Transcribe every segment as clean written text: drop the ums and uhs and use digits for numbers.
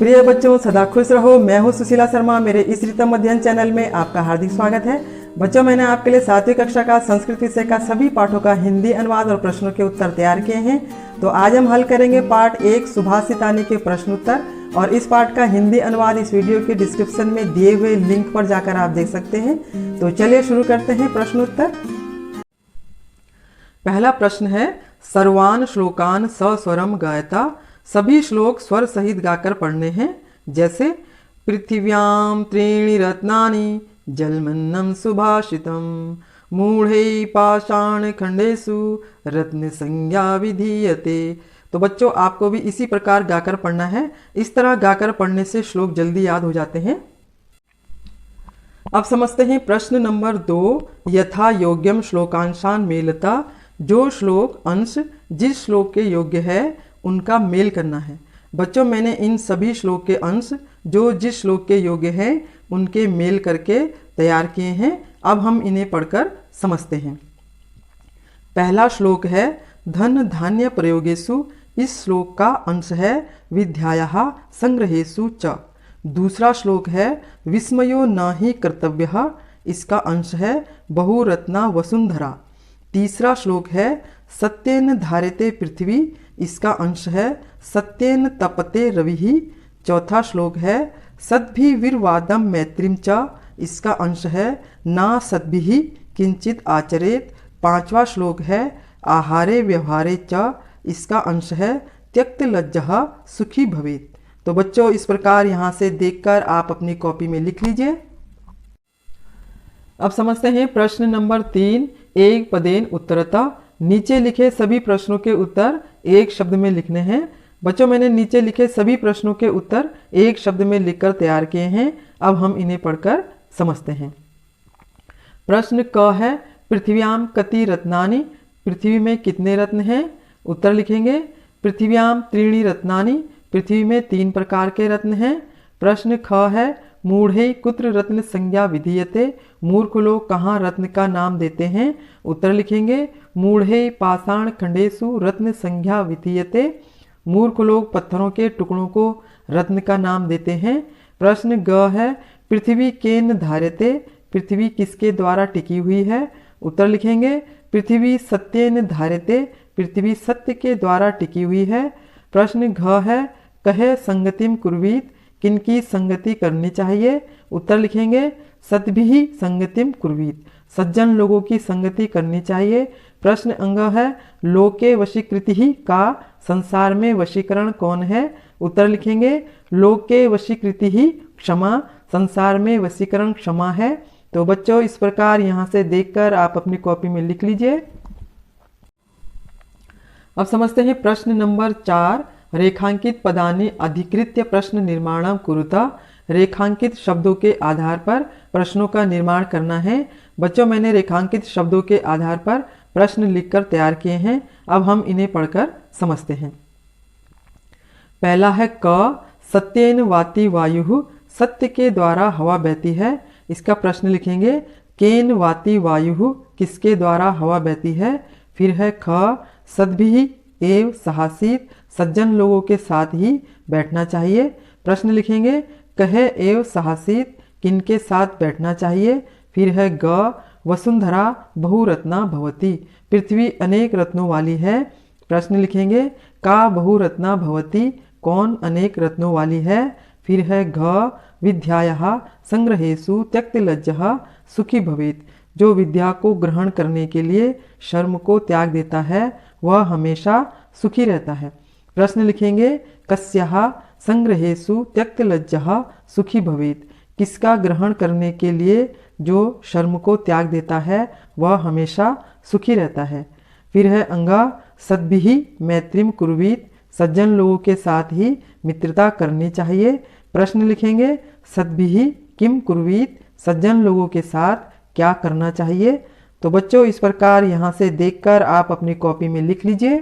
प्रिय बच्चों, सदा खुश रहो। मैं हूं सुशीला शर्मा। मेरे इस रितम अध्ययन चैनल में आपका हार्दिक स्वागत है। बच्चों, मैंने आपके लिए 7वीं कक्षा का संस्कृत विषय का सभी पाठों का हिंदी अनुवाद और प्रश्नों के उत्तर तैयार किए हैं। तो आज हम हल करेंगे पाठ 1 सुभाषितानी के प्रश्न उत्तर, और इस पाठ का हिंदी अनुवाद इस वीडियो के डिस्क्रिप्शन में दिए हुए लिंक पर जाकर आप देख सकते हैं। तो चलिए शुरू करते हैं प्रश्न उत्तर। पहला प्रश्न है, सर्वान श्लोकान सस्वरम गायता। सभी श्लोक स्वर सहित गाकर पढ़ने हैं। जैसे पृथिव्याम त्रीणि रत्नानि जलमन्नम सुभाषितम मूढ़े पाषाण खंडेषु रत्न संज्ञा विधीयते। तो बच्चों, आपको भी इसी प्रकार गाकर पढ़ना है। इस तरह गाकर पढ़ने से श्लोक जल्दी याद हो जाते हैं। अब समझते हैं प्रश्न नंबर 2। यथा योग्यम श्लोकांशान मेलता। जो श्लोक अंश जिस श्लोक के योग्य है उनका मेल करना है। बच्चों, मैंने इन सभी श्लोक के अंश जो जिस श्लोक के योग्य हैं उनके मेल करके तैयार किए हैं। अब हम इन्हें पढ़कर समझते हैं। पहला श्लोक है धन धान्य प्रयोगेषु। इस श्लोक का अंश है विद्यायाः संग्रहेषु च। दूसरा श्लोक है विस्मयो न हि कर्तव्यः। इसका अंश है बहुरत्ना वसुंधरा। तीसरा श्लोक है सत्येन धार्यते पृथ्वी। इसका अंश है सत्येन तपते रविः। चौथा श्लोक है सद्भिर्वादम मैत्रीम च। इसका अंश है ना सद्भिः किंचित आचरेत। पांचवा श्लोक है आहारे व्यवहारे च। इसका अंश है त्यक्त लज्जः सुखी भवेत। तो बच्चों, इस प्रकार यहाँ से देखकर आप अपनी कॉपी में लिख लीजिए। अब समझते हैं प्रश्न नंबर 3। एक पदेन उत्तरता। नीचे लिखे सभी प्रश्नों के उत्तर एक शब्द में लिखने हैं। बच्चों, मैंने नीचे लिखे सभी प्रश्नों के उत्तर एक शब्द में लिखकर तैयार किए हैं। अब हम इन्हें पढ़कर समझते हैं। प्रश्न क है पृथिव्याम कति रत्नानि। पृथ्वी में कितने रत्न हैं? उत्तर लिखेंगे पृथिव्याम त्रीणि रत्नानि। पृथ्वी में 3 प्रकार के रत्न हैं। प्रश्न ख है मूढ़े कुत्र रत्न संज्ञा विधीयते। मूर्ख लोग कहाँ रत्न का नाम देते हैं? उत्तर लिखेंगे मूढ़े पाषाण खंडेषु रत्न संज्ञा विधीयते। मूर्ख लोग पत्थरों के टुकड़ों को रत्न का नाम देते हैं। प्रश्न ग है पृथ्वी केन धार्यते। पृथ्वी किसके द्वारा टिकी हुई है? उत्तर लिखेंगे पृथ्वी सत्येन धार्यते। पृथ्वी सत्य के द्वारा टिकी हुई है। प्रश्न घ है कहे संगतिम कुर्वीत। किनकी संगति करनी चाहिए? उत्तर लिखेंगे सद्भिः संगतिम कुर्वीत। सज्जन लोगों की संगति करनी चाहिए। प्रश्न अंग है लोके वशीकृति का। संसार में वशीकरण कौन है? उत्तर लिखेंगे लोके वशीकृति क्षमा। संसार में वशीकरण क्षमा है। तो बच्चों, इस प्रकार यहाँ से देखकर आप अपनी कॉपी में लिख लीजिए। अब समझते हैं प्रश्न नंबर 4। रेखांकित पदानि अधिकृत्य प्रश्न निर्माणम कुरुता। रेखांकित शब्दों के आधार पर प्रश्नों का निर्माण करना है। बच्चों, मैंने रेखांकित शब्दों के आधार पर प्रश्न लिखकर तैयार किए हैं। अब हम इन्हें पढ़कर समझते हैं। पहला है क सत्येन वाति वायुः। सत्य के द्वारा हवा बहती है। इसका प्रश्न लिखेंगे केन वाति वायुः। किसके द्वारा हवा बहती है? फिर है ख सद्भिः एव सहासीत। सज्जन लोगों के साथ ही बैठना चाहिए। प्रश्न लिखेंगे कहे एव सहासीत। किनके साथ बैठना चाहिए? फिर है ग वसुंधरा बहुरत्ना भवति। पृथ्वी अनेक रत्नों वाली है। प्रश्न लिखेंगे का बहुरत्ना भवति। कौन अनेक रत्नों वाली है? फिर है घ विद्यायाः संग्रहेषु त्यक्त लज्जः सुखी भवेत। जो विद्या को ग्रहण करने के लिए शर्म को त्याग देता है वह हमेशा सुखी रहता है। प्रश्न लिखेंगे कस्याः संग्रहेषु त्यक्त लज्जः सुखी भवेत। किसका ग्रहण करने के लिए जो शर्म को त्याग देता है वह हमेशा सुखी रहता है। फिर है अंगा सद्भिः मैत्रीम कुर्वीत। सज्जन लोगों के साथ ही मित्रता करनी चाहिए। प्रश्न लिखेंगे सद्भिः किम कुर्वीत। सज्जन लोगों के साथ क्या करना चाहिए? तो बच्चों, इस प्रकार यहाँ से देखकर आप अपनी कॉपी में लिख लीजिए।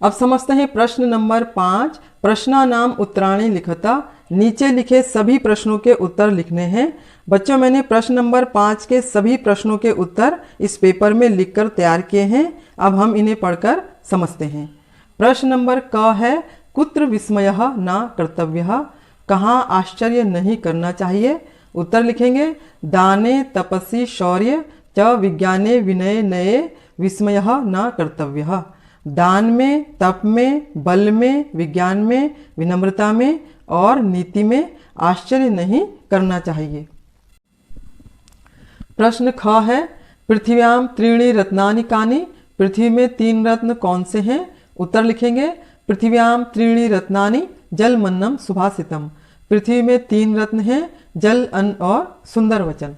अब समझते हैं प्रश्न नंबर 5। प्रश्नानाम उत्तराणि लिखता। नीचे लिखे सभी प्रश्नों के उत्तर लिखने हैं। बच्चों, मैंने प्रश्न नंबर 5 के सभी प्रश्नों के उत्तर इस पेपर में लिखकर तैयार किए हैं। अब हम इन्हें पढ़कर समझते हैं। प्रश्न नंबर क है कुत्र विस्मयः न कर्तव्यः, कहाँ आश्चर्य नहीं करना चाहिए। उत्तर लिखेंगे दाने तपसि शौर्य च विज्ञाने विनय नये विस्मयः न कर्तव्यः। दान में, तप में, बल में, विज्ञान में, विनम्रता में और नीति में आश्चर्य नहीं करना चाहिए। प्रश्न ख है पृथिव्याम त्रीणि रत्नानि कानि, पृथ्वी में 3 रत्न कौन से हैं। उत्तर लिखेंगे पृथिव्याम त्रीणि रत्नानि जल मन्नम सुभाषितम, पृथ्वी में 3 रत्न हैं, जल, अन्न और सुंदर वचन।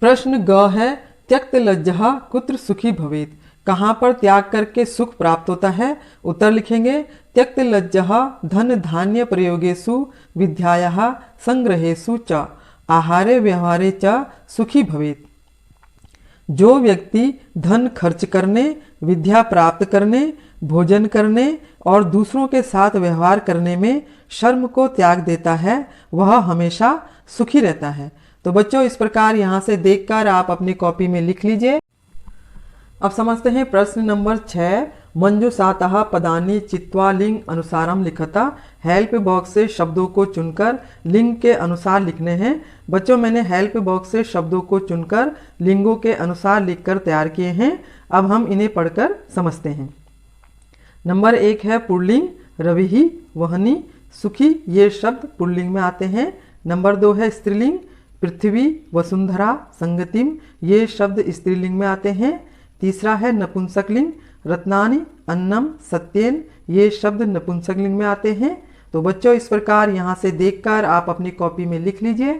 प्रश्न ग है त्यक्त लज्जः कुत्र सुखी भवेत्, कहाँ पर त्याग करके सुख प्राप्त होता है। उत्तर लिखेंगे त्यक्त लज्जः धन धान्य प्रयोगेषु विद्यायाः संग्रहेषु च आहारे व्यवहारे च सुखी भवेत्। जो व्यक्ति धन खर्च करने, विद्या प्राप्त करने, भोजन करने और दूसरों के साथ व्यवहार करने में शर्म को त्याग देता है वह हमेशा सुखी रहता है। तो बच्चों इस प्रकार यहाँ से देखकर आप अपनी कॉपी में लिख लीजिए। अब समझते हैं प्रश्न नंबर 6। मंजुषातः पदानि चित्वा लिंग अनुसारम लिखता। हेल्प बॉक्स से शब्दों को चुनकर लिंग के अनुसार लिखने हैं। बच्चों मैंने हेल्प बॉक्स से शब्दों को चुनकर लिंगों के अनुसार लिखकर तैयार किए हैं। अब हम इन्हें पढ़कर समझते हैं। नंबर 1 है पुल्लिंग रविहि वहनी सुखी, ये शब्द पुल्लिंग में आते हैं। नंबर 2 है स्त्रीलिंग पृथ्वी वसुंधरा संगतिम, ये शब्द स्त्रीलिंग में आते हैं। तीसरा है नपुंसकलिंग रत्नानि अन्नम सत्येन, ये शब्द नपुंसकलिंग में आते हैं। तो बच्चों इस प्रकार यहाँ से देखकर आप अपनी कॉपी में लिख लीजिए।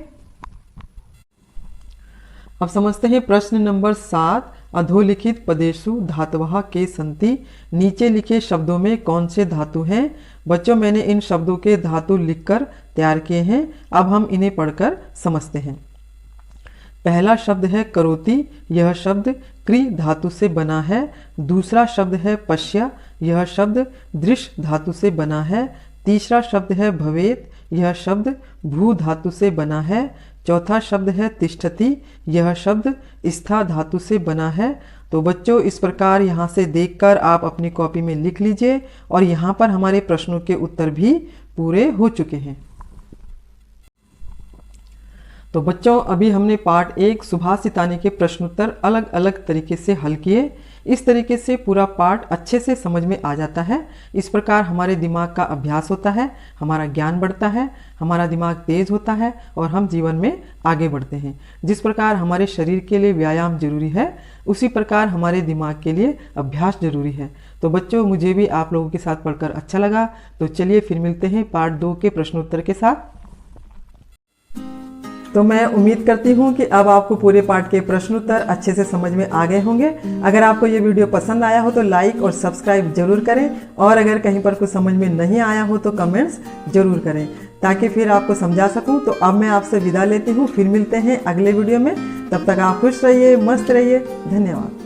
अब समझते हैं प्रश्न नंबर 7। अधोलिखित पदेषु धातवः के सन्ति, नीचे लिखे शब्दों में कौन से धातु हैं। बच्चों मैंने इन शब्दों के धातु लिखकर तैयार किए हैं। अब हम इन्हें पढ़कर समझते हैं। पहला शब्द है करोति, यह शब्द क्री धातु से बना है। दूसरा शब्द है पश्य, यह शब्द दृश धातु से बना है। तीसरा शब्द है भवेत, यह शब्द भू धातु से बना है। चौथा शब्द है तिष्ठति, यह शब्द स्था धातु से बना है। तो बच्चों इस प्रकार यहाँ से देखकर आप अपनी कॉपी में लिख लीजिए और यहाँ पर हमारे प्रश्नों के उत्तर भी पूरे हो चुके हैं। तो बच्चों अभी हमने पार्ट 1 सुभाषितानि के प्रश्नोत्तर अलग अलग तरीके से हल किए। इस तरीके से पूरा पार्ट अच्छे से समझ में आ जाता है। इस प्रकार हमारे दिमाग का अभ्यास होता है, हमारा ज्ञान बढ़ता है, हमारा दिमाग तेज होता है और हम जीवन में आगे बढ़ते हैं। जिस प्रकार हमारे शरीर के लिए व्यायाम जरूरी है उसी प्रकार हमारे दिमाग के लिए अभ्यास जरूरी है। तो बच्चों मुझे भी आप लोगों के साथ पढ़कर अच्छा लगा। तो चलिए फिर मिलते हैं पार्ट 2 के प्रश्नोत्तर के साथ। तो मैं उम्मीद करती हूँ कि अब आपको पूरे पाठ के प्रश्नोत्तर अच्छे से समझ में आ गए होंगे। अगर आपको ये वीडियो पसंद आया हो तो लाइक और सब्सक्राइब जरूर करें और अगर कहीं पर कुछ समझ में नहीं आया हो तो कमेंट्स जरूर करें ताकि फिर आपको समझा सकूं। तो अब मैं आपसे विदा लेती हूँ, फिर मिलते हैं अगले वीडियो में। तब तक आप खुश रहिए, मस्त रहिए। धन्यवाद।